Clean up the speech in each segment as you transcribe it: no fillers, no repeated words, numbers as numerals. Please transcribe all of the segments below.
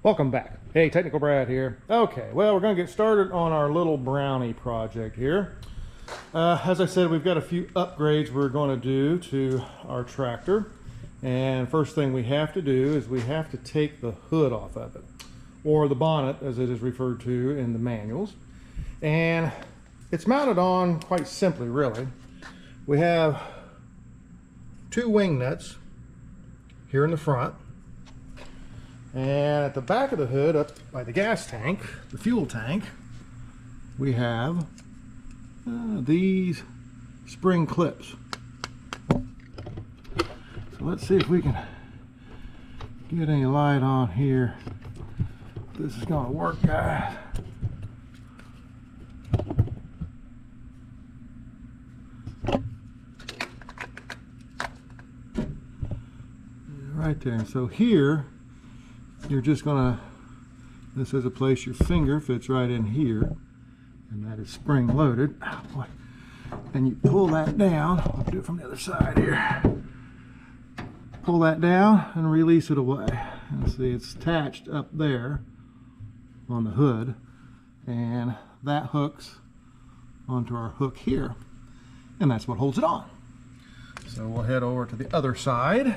Welcome back. Hey, Technical Brad here. Okay, well, we're going to get started on our little brownie project here. As I said, we've got a few upgrades we're going to do to our tractor. And first thing we have to do is we have to take the hood off of it, or the bonnet as it is referred to in the manuals. And it's mounted on quite simply, really. We have two wing nuts here in the front. And at the back of the hood, up by the gas tank, the fuel tank, we have these spring clips. So let's see if we can get any light on here. This is going to work, guys. Right there. So here, you're just gonna, this is a place your finger fits right in here, and that is spring loaded. Oh, boy. And you pull that down. I'll do it from the other side here. Pull that down and release it away. And see, it's attached up there on the hood, and that hooks onto our hook here, and that's what holds it on. So we'll head over to the other side,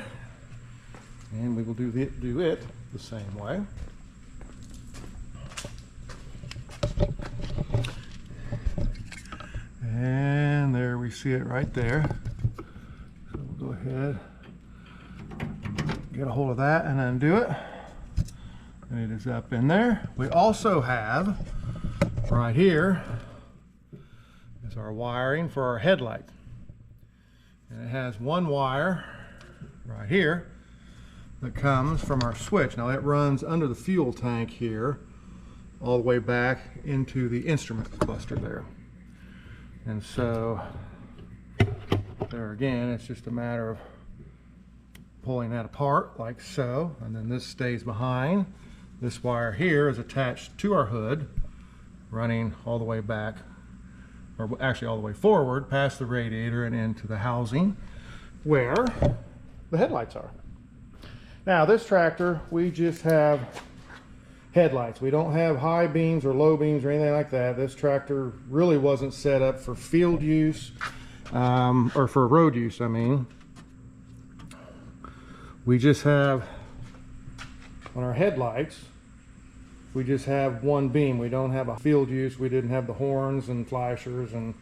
and we will do it the same way. And there we see it right there. So we'll go ahead, get a hold of that and undo it. And it is up in there. We also have right here is our wiring for our headlight. And it has one wire right here that comes from our switch. Now it runs under the fuel tank here all the way back into the instrument cluster there. And so there again, it's just a matter of pulling that apart like so, and then this stays behind. This wire here is attached to our hood, running all the way back, or actually all the way forward past the radiator and into the housing where the headlights are. Now this tractor, we just have headlights. We don't have high beams or low beams or anything like that. This tractor really wasn't set up for field use, or for road use, I mean. We just have, on our headlights, we just have one beam. We don't have a field use. We didn't have the horns and flashers and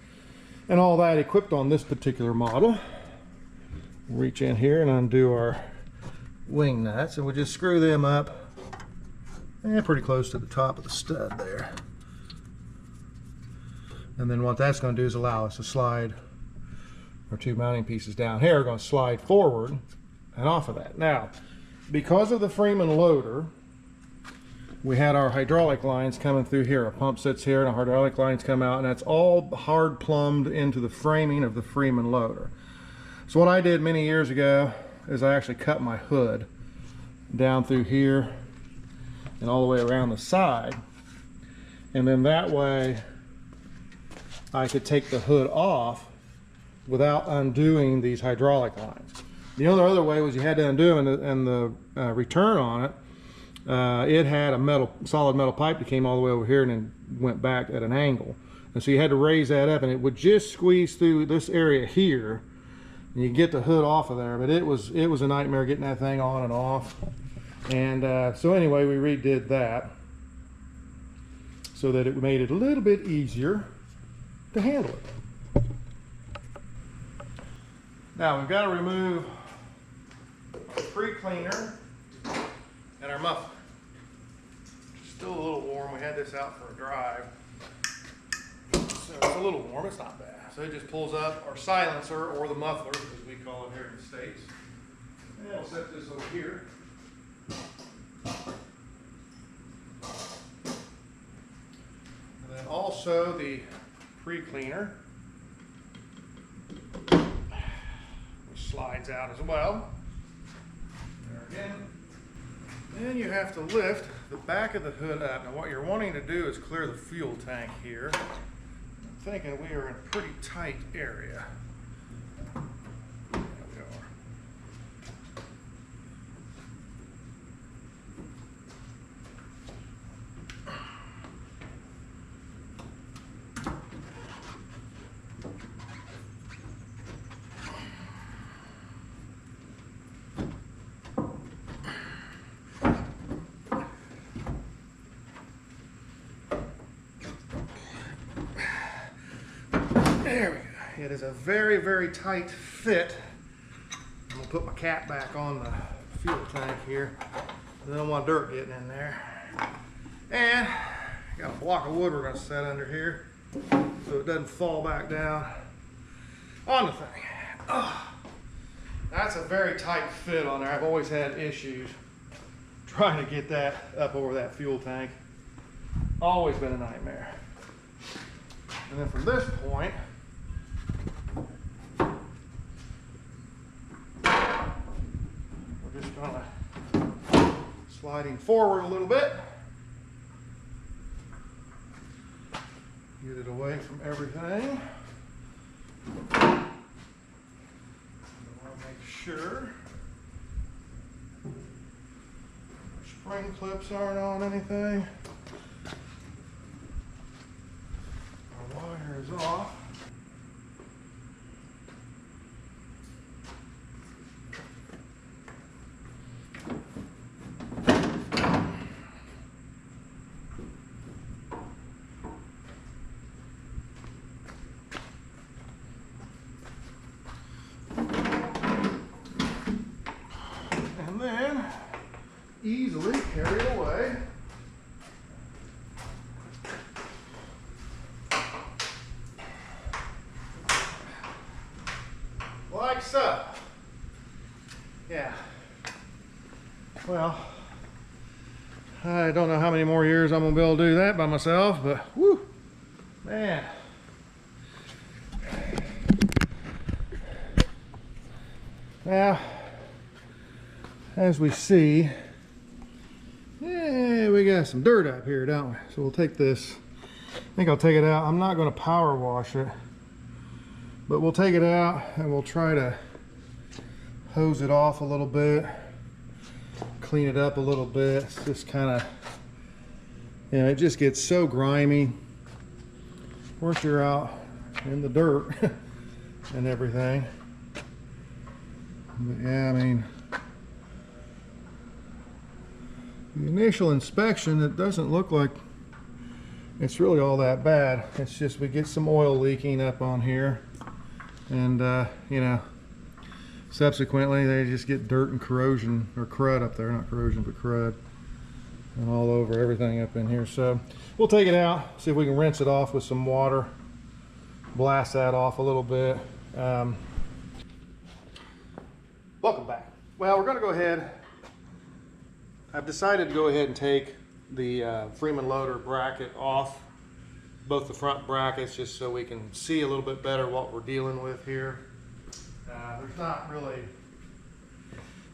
all that equipped on this particular model. Reach in here and undo our wing nuts, and we'll just screw them up and pretty close to the top of the stud there. And then what that's going to do is allow us to slide our two mounting pieces down here. We're going to slide forward and off of that. Now, because of the Freeman loader, we had our hydraulic lines coming through here. A pump sits here and our hydraulic lines come out, and that's all hard plumbed into the framing of the Freeman loader. So what I did many years ago is I actually cut my hood down through here and all the way around the side, and then that way I could take the hood off without undoing these hydraulic lines. The only other way was you had to undo them, and the return on it, it had a solid metal pipe that came all the way over here and then went back at an angle, and so you had to raise that up, and it would just squeeze through this area here, and you get the hood off of there. But it was a nightmare getting that thing on and off. And so anyway, we redid that so that it made it a little bit easier to handle it. Now we've got to remove our pre-cleaner and our muffler. It's still a little warm. We had this out for a drive, so it's a little warm. It's not bad. So it just pulls up our silencer, or the muffler as we call it here in the States. And we'll set this over here. And then also the pre-cleaner, which slides out as well. There again. Then you have to lift the back of the hood up. Now what you're wanting to do is clear the fuel tank here. I'm thinking we are in a pretty tight area. There we are. it is a very, very tight fit. I'm gonna put my cap back on the fuel tank here. I don't want dirt getting in there. And got a block of wood we're gonna set under here so it doesn't fall back down on the thing. Oh, that's a very tight fit on there. I've always had issues trying to get that up over that fuel tank. Always been a nightmare. And then from this point, we're just gonna sliding forward a little bit. Get it away from everything. I want to make sure our spring clips aren't on anything. Our wire is off. And then easily carry it away. Like so. Yeah. Well, I don't know how many more years I'm gonna be able to do that by myself, but whoo, man. Now, as we see, yeah, we got some dirt up here, don't we? So we'll take this, I think I'll take it out. I'm not gonna power wash it, but we'll take it out and we'll try to hose it off a little bit, clean it up a little bit. It's just kind of, you know, it just gets so grimy once you're out in the dirt and everything. But yeah, I mean, the initial inspection, it doesn't look like it's really all that bad. It's just we get some oil leaking up on here, and you know, subsequently they just get dirt and corrosion, or crud up there, not corrosion but crud, and all over everything up in here. So we'll take it out, see if we can rinse it off with some water, blast that off a little bit. Welcome back. Well, we're going to go ahead, I've decided to go ahead and take the Freeman loader bracket off, both the front brackets, just so we can see a little bit better what we're dealing with here. There's not really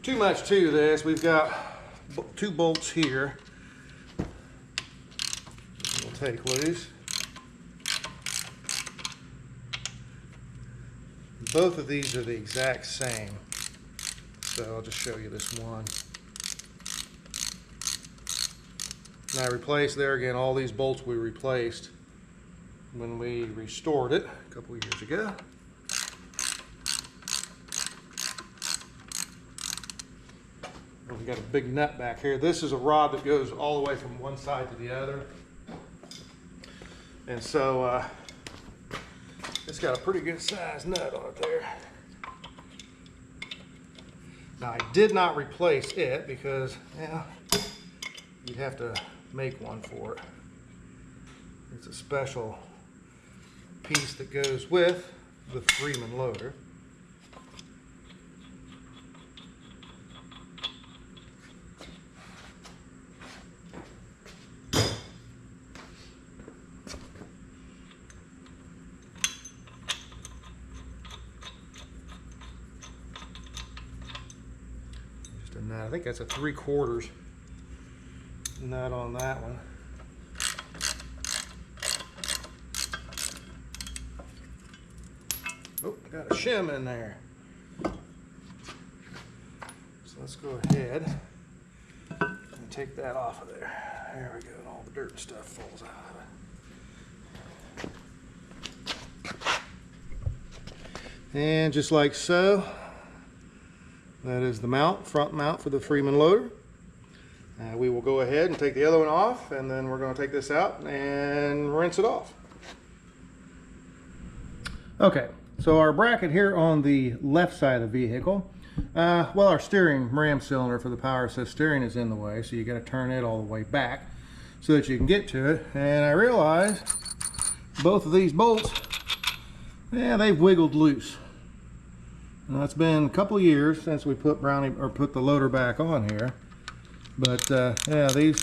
too much to this. We've got two bolts here we'll take loose. Both of these are the exact same, so I'll just show you this one. And I replaced there again all these bolts we replaced when we restored it a couple of years ago. And we got a big nut back here. This is a rod that goes all the way from one side to the other. And so it's got a pretty good sized nut on it there. Now I did not replace it because, yeah, you'd have to make one for it. It's a special piece that goes with the Freeman loader. Just a nut. I think that's a 3/4 nut on that one. Oh, got a shim in there. So let's go ahead and take that off of there. There we go, and all the dirt and stuff falls out of it. And just like so, that is the mount, front mount for the Freeman loader. We will go ahead and take the other one off, and then we're going to take this out and rinse it off. Okay, So our bracket here on the left side of the vehicle, well, our steering ram cylinder for the power assist steering is in the way, so you got to turn it all the way back so that you can get to it. And I realized both of these bolts, yeah, they've wiggled loose. Now, it's been a couple of years since we put put the loader back on here, but yeah, these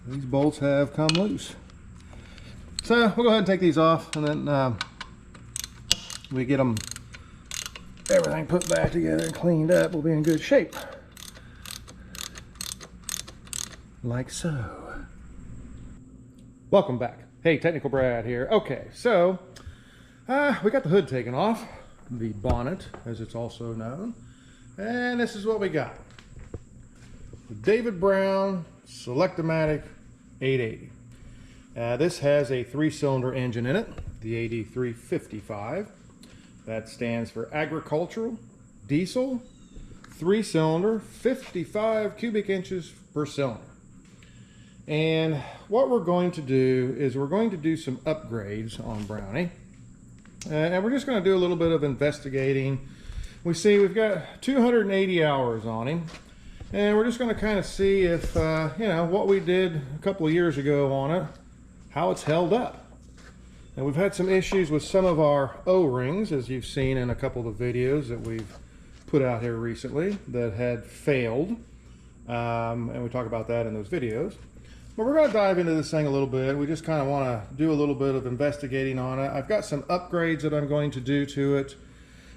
these bolts have come loose. So we'll go ahead and take these off, and then we get them everything put back together and cleaned up. We'll be in good shape, like so. Welcome back. Hey, Technical Brad here. Okay, so we got the hood taken off, the bonnet as it's also known, and this is what we got: the David Brown Select-O-Matic 880. This has a 3-cylinder engine in it, the AD355. That stands for agricultural, diesel, 3-cylinder, 55 cubic inches per cylinder. And what we're going to do is we're going to do some upgrades on Brownie. And we're just going to do a little bit of investigating. We see we've got 280 hours on him. And we're just going to kind of see if, you know, what we did a couple of years ago on it, how it's held up. And we've had some issues with some of our O-rings, as you've seen in a couple of the videos that we've put out here recently, that had failed. And we talk about that in those videos. But we're going to dive into this thing a little bit. We just kind of want to do a little bit of investigating on it. I've got some upgrades that I'm going to do to it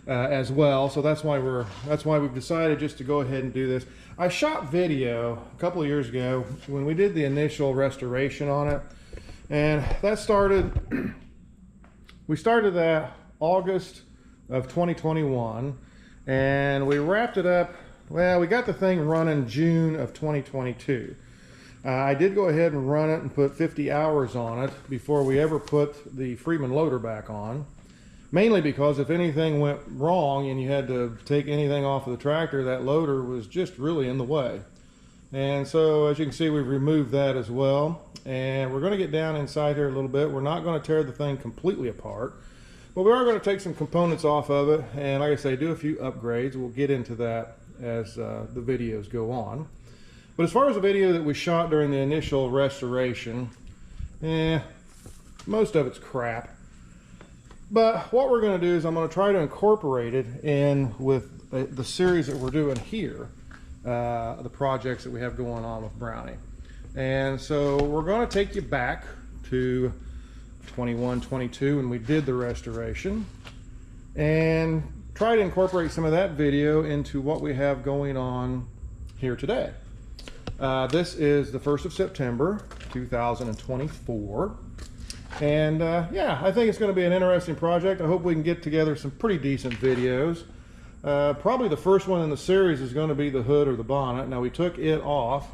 as well. So that's why we've decided just to go ahead and do this. I shot video a couple of years ago when we did the initial restoration on it. And that started, we started that August of 2021, and we wrapped it up, well, we got the thing running June of 2022. I did go ahead and run it and put 50 hours on it before we ever put the Freeman loader back on, mainly because if anything went wrong and you had to take anything off of the tractor, that loader was just really in the way. And so as you can see, we've removed that as well. And we're going to get down inside here a little bit. We're not going to tear the thing completely apart, but we are going to take some components off of it. And like I say, do a few upgrades. We'll get into that as the videos go on. But as far as the video that we shot during the initial restoration, most of it's crap. But what we're going to do is I'm going to try to incorporate it in with the series that we're doing here. The projects that we have going on with Brownie. And so we're going to take you back to 21-22 when we did the restoration and try to incorporate some of that video into what we have going on here today. This is the 1st of September 2024, and yeah, I think it's going to be an interesting project. I hope we can get together some pretty decent videos. Probably the first one in the series is going to be the hood or the bonnet. Now, we took it off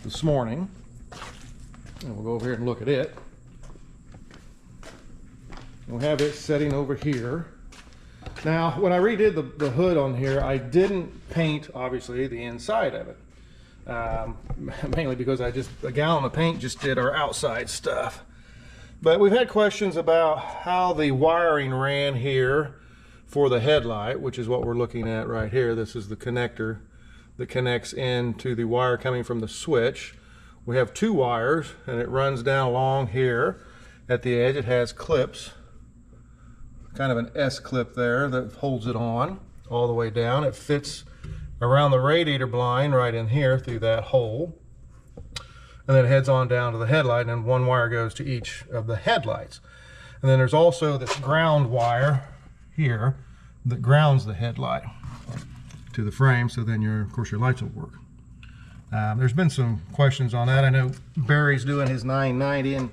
this morning, and we'll go over here and look at it. And we have it sitting over here. Now, when I redid the hood on here, I didn't paint, obviously, the inside of it. Mainly because a gallon of paint just did our outside stuff. But we've had questions about how the wiring ran here for the headlight, which is what we're looking at right here. This is the connector that connects into the wire coming from the switch. We have 2 wires, and it runs down along here at the edge. It has clips, kind of an S-clip there that holds it on all the way down. It fits around the radiator blind right in here through that hole, and then it heads on down to the headlight, and 1 wire goes to each of the headlights. And then there's also this ground wire here that grounds the headlight to the frame, so then of course your lights will work. There's been some questions on that. I know Barry's doing his 990 and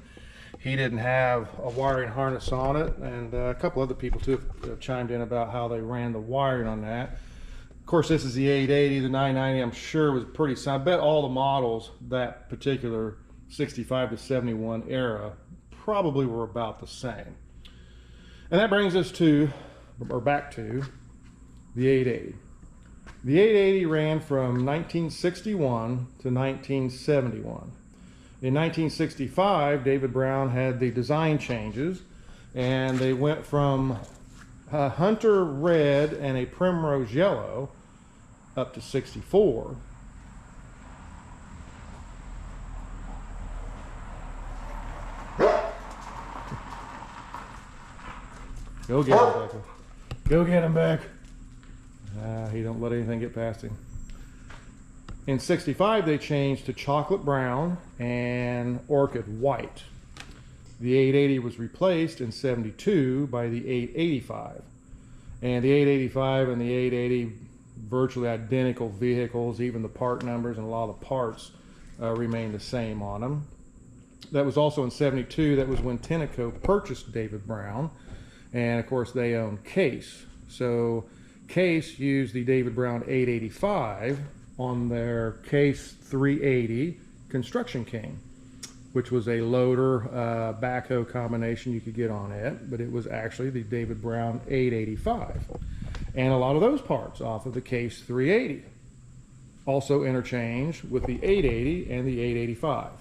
he didn't have a wiring harness on it, and a couple other people too have chimed in about how they ran the wiring on that. Of course, this is the 880. The 990 I'm sure was pretty sound. I bet all the models that particular 65 to 71 era probably were about the same. And that brings us to, or back to, the 880. The 880 ran from 1961 to 1971. In 1965, David Brown had the design changes, And they went from a hunter red and a primrose yellow up to 64. Go get him, Becca. Go get him back. He don't let anything get past him. In 65, they changed to chocolate brown and orchid white. The 880 was replaced in 72 by the 885. And the 885 and the 880, virtually identical vehicles, even the part numbers and a lot of the parts remain the same on them. That was also in 72, that was when Tenneco purchased David Brown. And of course they own Case. So Case used the David Brown 885 on their Case 380 Construction King, which was a loader backhoe combination you could get on it, but it was actually the David Brown 885. And a lot of those parts off of the Case 380 also interchanged with the 880 and the 885.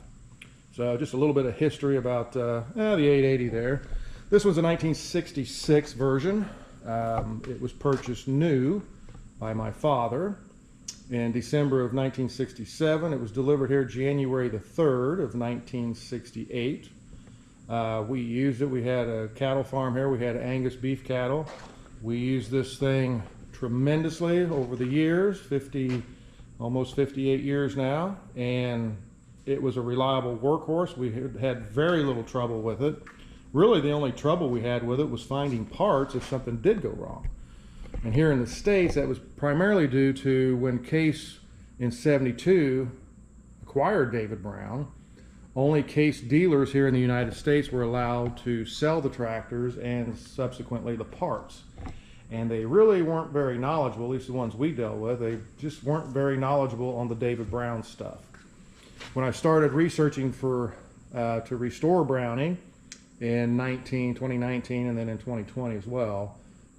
So just a little bit of history about the 880 there. This was a 1966 version. It was purchased new by my father in December of 1967. It was delivered here January the 3rd of 1968. We used it. We had a cattle farm here. We had Angus beef cattle. We used this thing tremendously over the years, almost 58 years now, and it was a reliable workhorse. We had very little trouble with it. Really, the only trouble we had with it was finding parts if something did go wrong. And here in the States, that was primarily due to when Case in 72 acquired David Brown, only Case dealers here in the United States were allowed to sell the tractors and subsequently the parts. And they really weren't very knowledgeable, at least the ones we dealt with. They just weren't very knowledgeable on the David Brown stuff. When I started researching to restore Browning in 2019 and then in 2020 as well,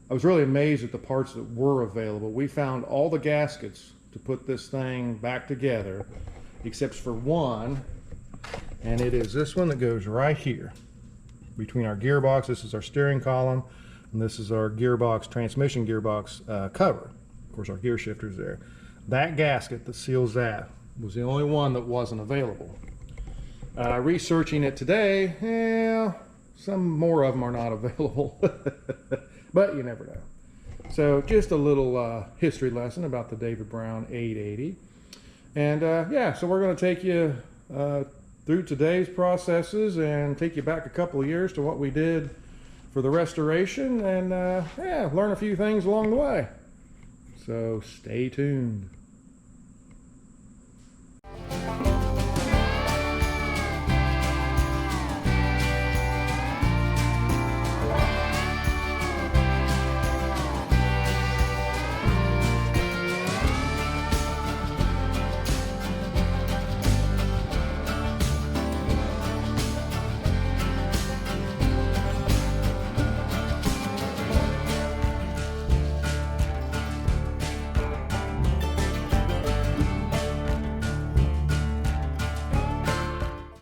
I was really amazed at the parts that were available. We found all the gaskets to put this thing back together, except for one, and it is this one that goes right here between our gearbox. This is our steering column, and this is our gearbox, transmission gearbox cover. Of course, our gear shifter's there. That gasket that seals that was the only one that wasn't available. Researching it today, yeah, some more of them are not available, but you never know. So just a little history lesson about the David Brown 880. And yeah, so we're going to take you through today's processes and take you back a couple of years to what we did for the restoration, and yeah, learn a few things along the way. So stay tuned.